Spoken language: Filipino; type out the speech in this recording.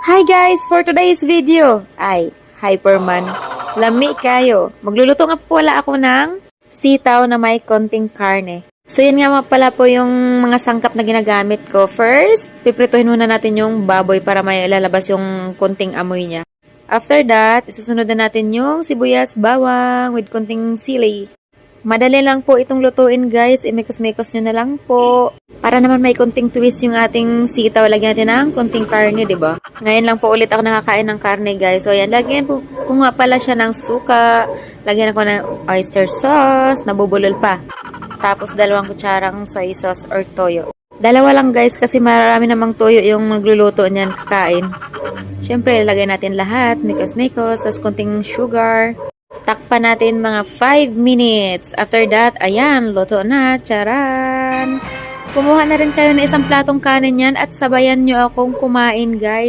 Hi guys! For today's video, ay, Hyperman, lami kayo. Magluluto nga po wala ako ng sitaw na may konting karne. So yun nga pala po yung mga sangkap na ginagamit ko. First, piprituhin muna natin yung baboy para may lalabas yung konting amoy niya. After that, isusunod na natin yung sibuyas, bawang with konting sili. Madali lang po itong lutuin guys, imikos-mikos nyo na lang po. Para naman may konting twist yung ating sitaw, lagyan natin ng konting karne, di ba? Ngayon lang po ulit ako nakakain ng karne guys. So ayan, lagyan po ko nga pala siya ng suka, lagyan ako ng oyster sauce, nabubulol pa. Tapos 2 kutsarang soy sauce or toyo. 2 lang guys kasi marami namang toyo yung magluluto niyan kakain. Syempre, lagyan natin lahat, mikos-mikos, tapos konting sugar. Takpan natin mga 5 minutes. After that, ayan, luto na. Charan! Kumuha na rin kayo ng isang platong kanin yan at sabayan nyo akong kumain, guys.